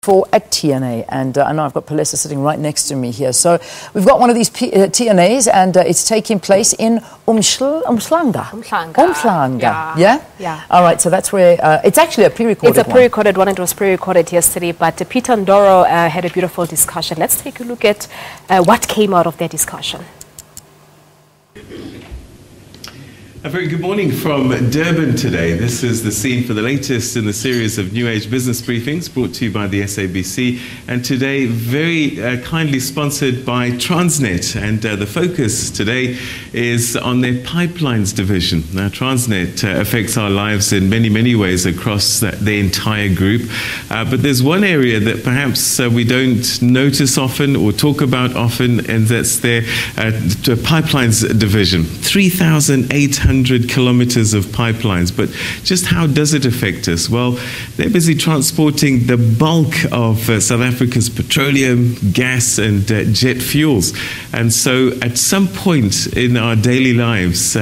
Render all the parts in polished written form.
at TNA, and I know I've got Palesa sitting right next to me here. So we've got one of these TNAs, and it's taking place in Umhlanga. Yeah. All right, so that's where it's actually a pre-recorded one. It's a pre-recorded one. It was pre-recorded yesterday, but Peter Ndoro had a beautiful discussion. Let's take a look at what came out of their discussion. A very good morning from Durban today. This is the scene for the latest in the series of New Age business briefings brought to you by the SABC. And today, very kindly sponsored by Transnet. And the focus today is on their pipelines division. Now, Transnet affects our lives in many, many ways across the entire group. But there's one area that perhaps we don't notice often or talk about often, and that's their pipelines division. 3,800 kilometers of pipelines, but just how does it affect us? Well, they're busy transporting the bulk of South Africa's petroleum, gas and jet fuels. And so at some point in our daily lives,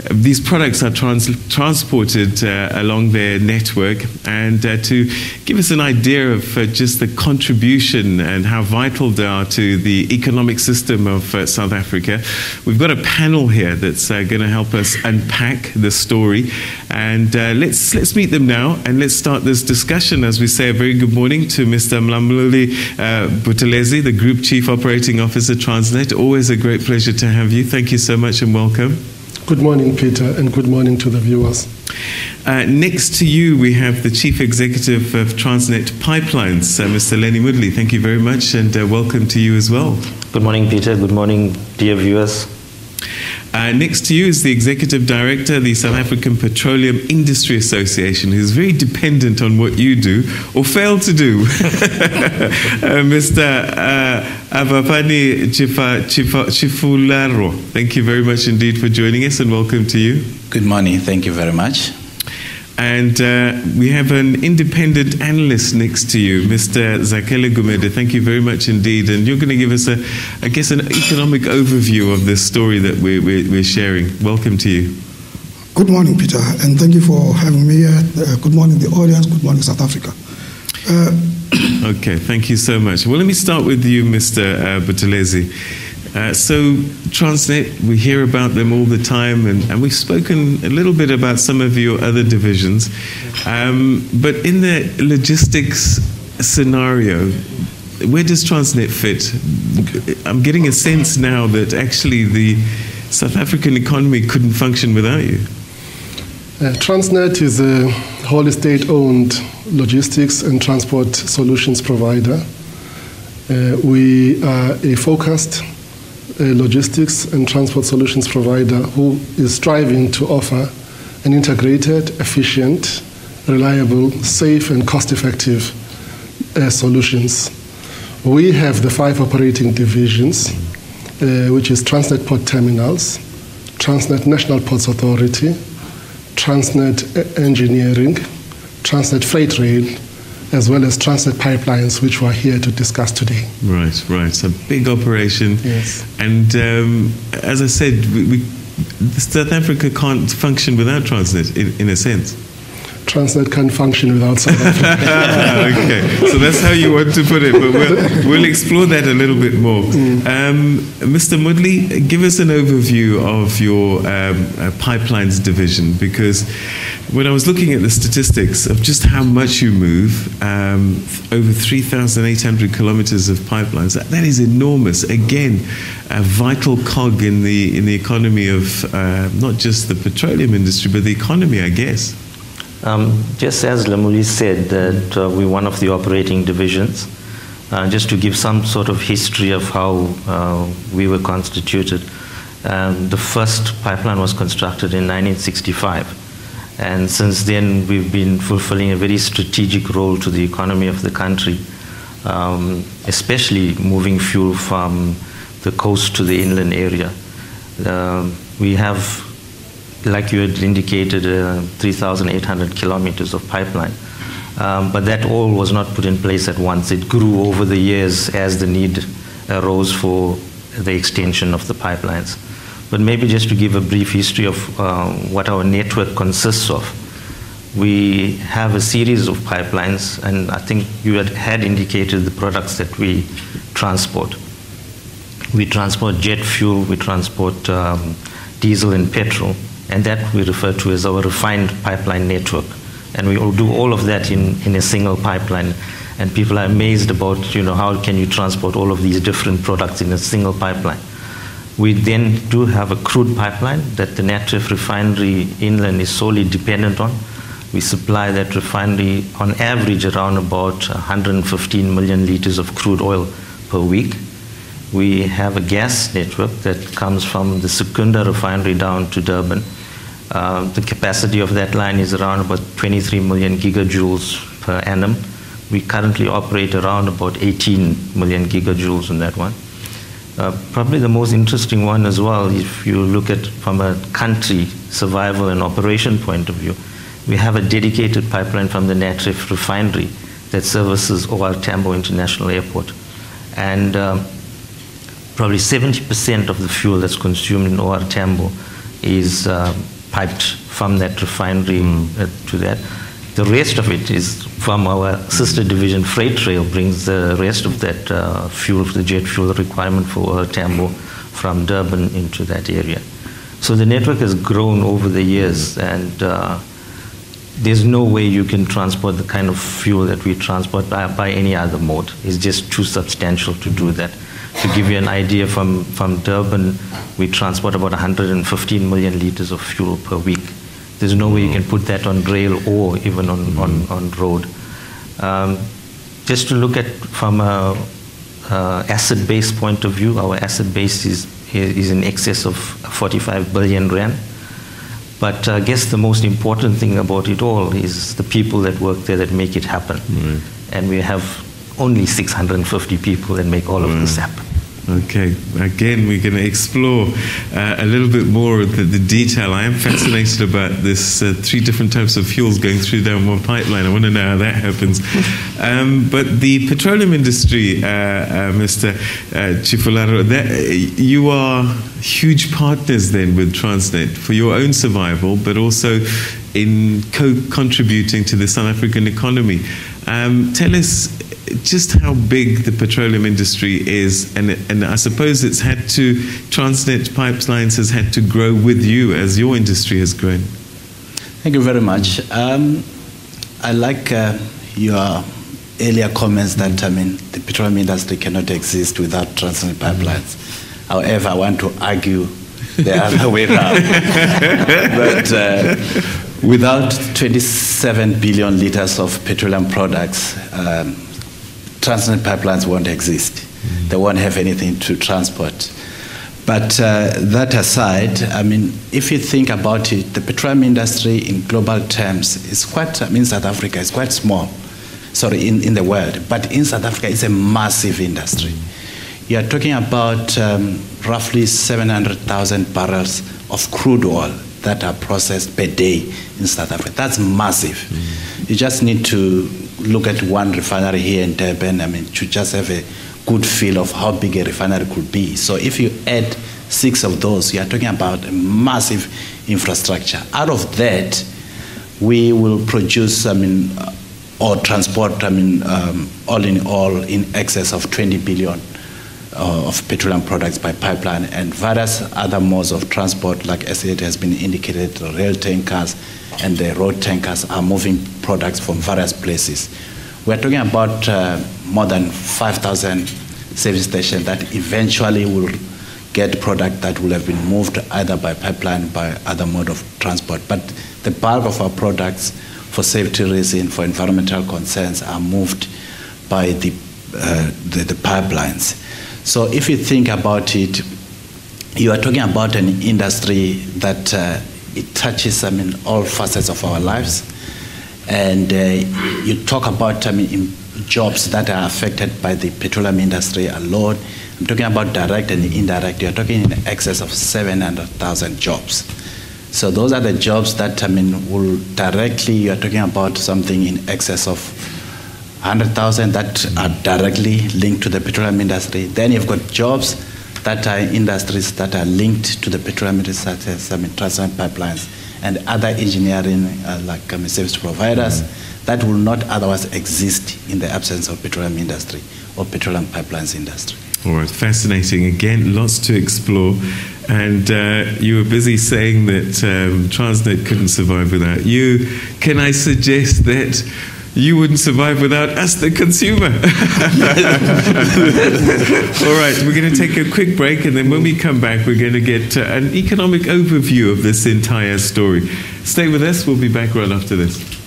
these products are transported along their network. And to give us an idea of just the contribution and how vital they are to the economic system of South Africa, we've got a panel here that's going to help us unpack the story. And let's meet them now, and let's start this discussion. As we say, a very good morning to Mr. Mlamuli Buthelezi, the Group Chief Operating Officer, Transnet. Always a great pleasure to have you. Thank you so much and welcome. Good morning, Peter, and good morning to the viewers. Next to you, we have the Chief Executive of Transnet Pipelines, Mr. Lennie Moodley. Thank you very much, and welcome to you as well. Good morning, Peter. Good morning, dear viewers. Next to you is the Executive Director of the South African Petroleum Industry Association, who's very dependent on what you do, or fail to do. Mr. Avapfani Tshifularo. Thank you very much indeed for joining us, and welcome to you. Good morning. Thank you very much. And we have an independent analyst next to you, Mr. Zakhele Gumede. Thank you very much indeed. And you're going to give us, an economic overview of this story that we're sharing. Welcome to you. Good morning, Peter, and thank you for having me here. Good morning, the audience. Good morning, South Africa. Okay, thank you so much. Well, let me start with you, Mr. Buthelezi. So Transnet, we hear about them all the time, and we've spoken a little bit about some of your other divisions. But in the logistics scenario, where does Transnet fit? I'm getting a sense now that actually the South African economy couldn't function without you. Transnet is a wholly state-owned logistics and transport solutions provider. We are a focused logistics and transport solutions provider who is striving to offer an integrated, efficient, reliable, safe and cost-effective solutions. We have the 5 operating divisions, which is Transnet Port Terminals, Transnet National Ports Authority, Transnet Engineering, Transnet Freight Rail, as well as Transnet Pipelines, which we're here to discuss today. Right. It's a big operation. Yes. And as I said, South Africa can't function without Transnet, in a sense. Transnet can't function without South Africa. Okay, so that's how you want to put it, but we'll explore that a little bit more. Mr. Moodley, give us an overview of your pipelines division, because when I was looking at the statistics of just how much you move, over 3,800 kilometers of pipelines, that is enormous. Again, a vital cog in the economy of not just the petroleum industry, but the economy, I guess. Just as Mlamuli said, that we're one of the operating divisions. Just to give some sort of history of how we were constituted. The first pipeline was constructed in 1965. And since then, we've been fulfilling a very strategic role to the economy of the country, especially moving fuel from the coast to the inland area. We have, like you had indicated, 3,800 kilometers of pipeline. But that all was not put in place at once. It grew over the years as the need arose for the extension of the pipelines. But maybe just to give a brief history of what our network consists of. We have a series of pipelines, and I think you had indicated the products that we transport. We transport jet fuel, we transport diesel and petrol, and that we refer to as our refined pipeline network. And we will do all of that in a single pipeline. And people are amazed about, how can you transport all of these different products in a single pipeline. We then do have a crude pipeline that the Natref refinery inland is solely dependent on. We supply that refinery on average around about 115 million liters of crude oil per week. We have a gas network that comes from the Secunda refinery down to Durban. The capacity of that line is around about 23 million gigajoules per annum. We currently operate around about 18 million gigajoules on that one. Probably the most interesting one as well, if you look at from a country survival and operation point of view, we have a dedicated pipeline from the Natref refinery that services OR Tambo International Airport. And probably 70% of the fuel that's consumed in OR Tambo is piped from that refinery to that. The rest of it is from our sister division, Freight Rail brings the rest of that fuel, the jet fuel requirement for OR Tambo from Durban into that area. So the network has grown over the years, and there's no way you can transport the kind of fuel that we transport by any other mode. It's just too substantial to do that. To give you an idea, from Durban, we transport about 115 million liters of fuel per week. There's no way you can put that on rail or even on road. Just to look at from a asset base point of view, our asset base is in excess of 45 billion rand. But I guess the most important thing about it all is the people that work there that make it happen. And we have only 650 people that make all of this happen. Okay, again, we're going to explore a little bit more of the detail. I am fascinated about this 3 different types of fuels going through down one pipeline. I want to know how that happens. But the petroleum industry, Mr. Tshifularo, you are huge partners then with Transnet for your own survival, but also in co-contributing to the South African economy. Tell us just how big the petroleum industry is, and I suppose Transnet Pipelines has had to grow with you as your industry has grown. Thank you very much. I like your earlier comments that, the petroleum industry cannot exist without Transnet Pipelines. However, I want to argue the other way around. But without 27 billion liters of petroleum products, Transnet Pipelines won't exist. They won't have anything to transport. But that aside, if you think about it, the petroleum industry in global terms is quite, South Africa is quite small, in the world. But in South Africa, it's a massive industry. You are talking about roughly 700,000 barrels of crude oil that are processed per day in South Africa. That's massive. You just need to look at one refinery here in Durban, to just have a good feel of how big a refinery could be. So if you add 6 of those, you are talking about a massive infrastructure. Out of that, we will produce, or transport, all in all, in excess of 20 billion of petroleum products by pipeline, and various other modes of transport, like as it has been indicated, the rail tankers and the road tankers are moving products from various places. We're talking about more than 5,000 service stations that eventually will get product that will have been moved either by pipeline, by other mode of transport. But the bulk of our products, for safety reasons, for environmental concerns, are moved by the pipelines. So if you think about it, you are talking about an industry that it touches, all facets of our lives. And you talk about, jobs that are affected by the petroleum industry alone. I'm talking about direct and indirect. You're talking in excess of 700,000 jobs. So those are the jobs that, will directly, you're talking about something in excess of 100,000 that are directly linked to the petroleum industry. Then you've got jobs that are industries that are linked to the petroleum industry, such as Transnet Pipelines and other engineering like service providers that will not otherwise exist in the absence of petroleum industry or petroleum pipelines industry. All right, fascinating. Again, lots to explore. And you were busy saying that Transnet couldn't survive without you. Can I suggest that you wouldn't survive without us, the consumer? All right, we're going to take a quick break, and then when we come back, we're going to get an economic overview of this entire story. Stay with us. We'll be back right after this.